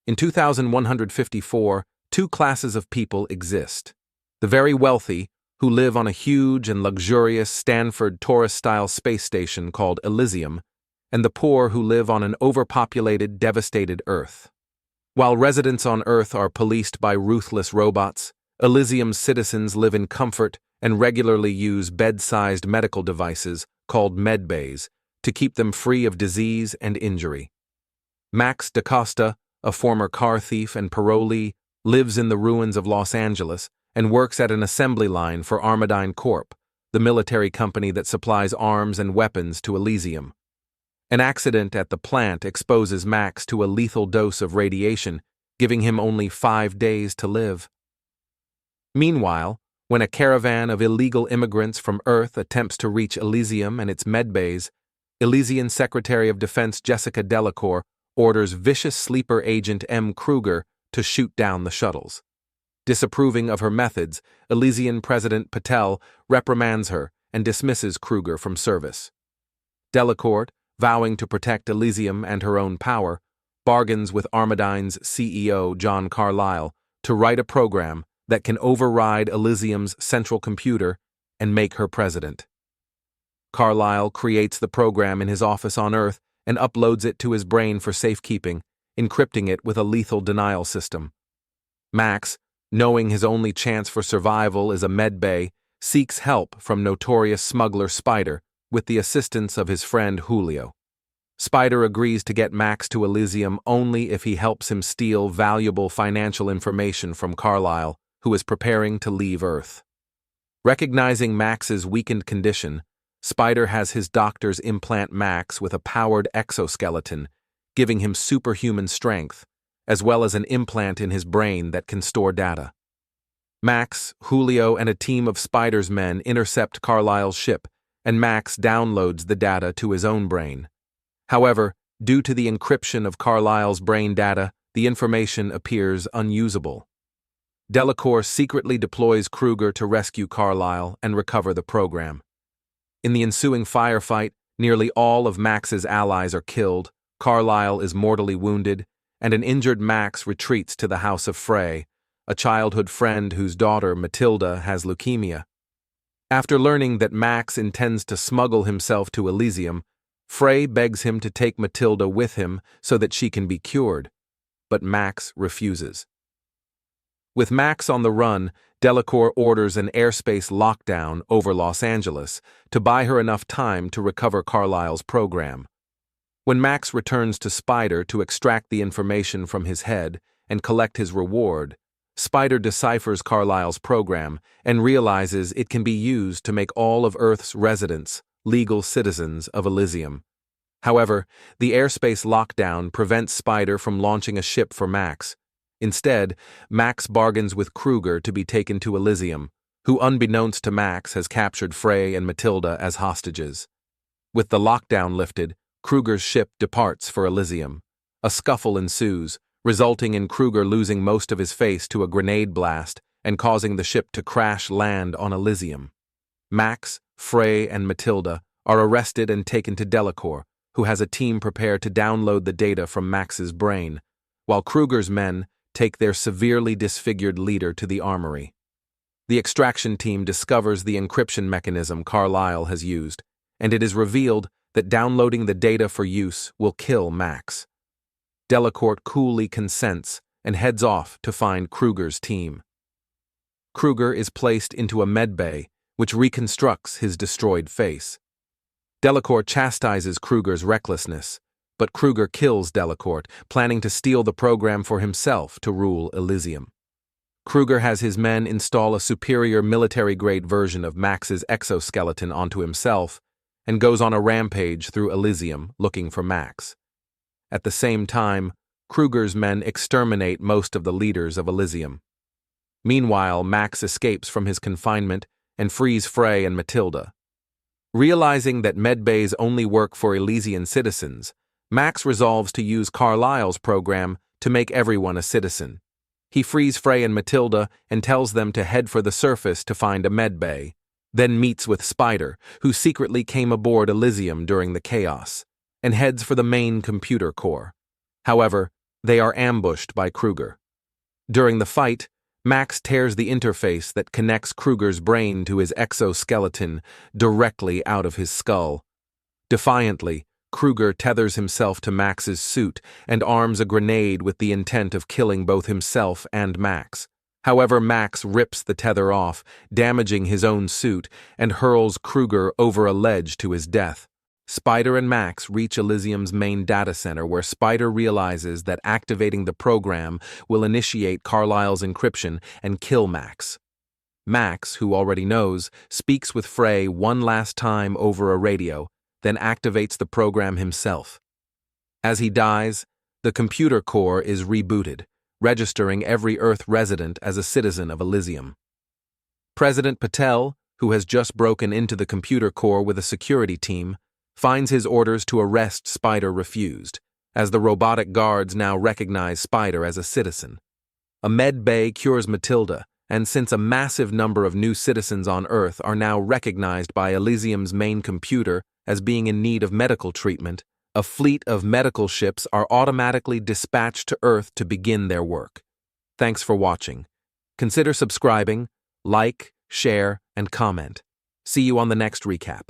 In 2154, two classes of people exist. The very wealthy, who live on a huge and luxurious Stanford tourist-style space station called Elysium, and the poor who live on an overpopulated, devastated Earth. While residents on Earth are policed by ruthless robots, Elysium's citizens live in comfort and regularly use bed-sized medical devices called medbays to keep them free of disease and injury. Max DaCosta, a former car thief and parolee, lives in the ruins of Los Angeles and works at an assembly line for Armadine Corp., the military company that supplies arms and weapons to Elysium. An accident at the plant exposes Max to a lethal dose of radiation, giving him only 5 days to live. Meanwhile, when a caravan of illegal immigrants from Earth attempts to reach Elysium and its medbays, Elysian Secretary of Defense Jessica Delacour orders vicious sleeper agent M. Krueger to shoot down the shuttles. Disapproving of her methods, Elysian President Patel reprimands her and dismisses Krueger from service. Delacour, vowing to protect Elysium and her own power, bargains with Armadine's CEO John Carlyle to write a program that can override Elysium's central computer and make her president. Carlyle creates the program in his office on Earth and uploads it to his brain for safekeeping, encrypting it with a lethal denial system. Max, knowing his only chance for survival is a medbay, seeks help from notorious smuggler Spider with the assistance of his friend Julio. Spider agrees to get Max to Elysium only if he helps him steal valuable financial information from Carlyle, who is preparing to leave Earth. Recognizing Max's weakened condition, Spider has his doctors implant Max with a powered exoskeleton, giving him superhuman strength, as well as an implant in his brain that can store data. Max, Julio, and a team of Spider's men intercept Carlyle's ship, and Max downloads the data to his own brain. However, due to the encryption of Carlyle's brain data, the information appears unusable. Delacour secretly deploys Krueger to rescue Carlyle and recover the program. In the ensuing firefight, nearly all of Max's allies are killed, Carlyle is mortally wounded, and an injured Max retreats to the house of Frey, a childhood friend whose daughter, Matilda, has leukemia. After learning that Max intends to smuggle himself to Elysium, Frey begs him to take Matilda with him so that she can be cured, but Max refuses. With Max on the run, Delacour orders an airspace lockdown over Los Angeles to buy her enough time to recover Carlyle's program. When Max returns to Spider to extract the information from his head and collect his reward, Spider deciphers Carlyle's program and realizes it can be used to make all of Earth's residents legal citizens of Elysium. However, the airspace lockdown prevents Spider from launching a ship for Max. Instead, Max bargains with Krueger to be taken to Elysium, who unbeknownst to Max has captured Frey and Matilda as hostages. With the lockdown lifted, Krueger's ship departs for Elysium. A scuffle ensues, resulting in Krueger losing most of his face to a grenade blast and causing the ship to crash land on Elysium. Max, Frey, and Matilda are arrested and taken to Delacour, who has a team prepared to download the data from Max's brain, while Krueger's men take their severely disfigured leader to the armory. The extraction team discovers the encryption mechanism Carlyle has used, and it is revealed that downloading the data for use will kill Max. Delacour coolly consents and heads off to find Krueger's team. Krueger is placed into a medbay, which reconstructs his destroyed face. Delacour chastises Krueger's recklessness, but Krueger kills Delacour, planning to steal the program for himself to rule Elysium. Krueger has his men install a superior military-grade version of Max's exoskeleton onto himself and goes on a rampage through Elysium looking for Max. At the same time, Krueger's men exterminate most of the leaders of Elysium. Meanwhile, Max escapes from his confinement and frees Frey and Matilda. Realizing that medbays only work for Elysian citizens, Max resolves to use Carlyle's program to make everyone a citizen. He frees Frey and Matilda and tells them to head for the surface to find a medbay, then meets with Spider, who secretly came aboard Elysium during the chaos, and heads for the main computer core. However, They are ambushed by Krueger. During the fight, Max tears the interface that connects Krueger's brain to his exoskeleton directly out of his skull. Defiantly, Krueger tethers himself to Max's suit and arms a grenade with the intent of killing both himself and Max. However, Max rips the tether off, damaging his own suit, and hurls Krueger over a ledge to his death. Spider and Max reach Elysium's main data center, where Spider realizes that activating the program will initiate Carlisle's encryption and kill Max. Max, who already knows, speaks with Frey one last time over a radio, then activates the program himself. As he dies, the computer core is rebooted, registering every Earth resident as a citizen of Elysium. President Patel, who has just broken into the computer core with a security team, finds his orders to arrest Spider refused, as the robotic guards now recognize Spider as a citizen. A med bay cures Matilda, and since a massive number of new citizens on Earth are now recognized by Elysium's main computer as being in need of medical treatment, a fleet of medical ships are automatically dispatched to Earth to begin their work. Thanks for watching. Consider subscribing, like, share, and comment. See you on the next recap.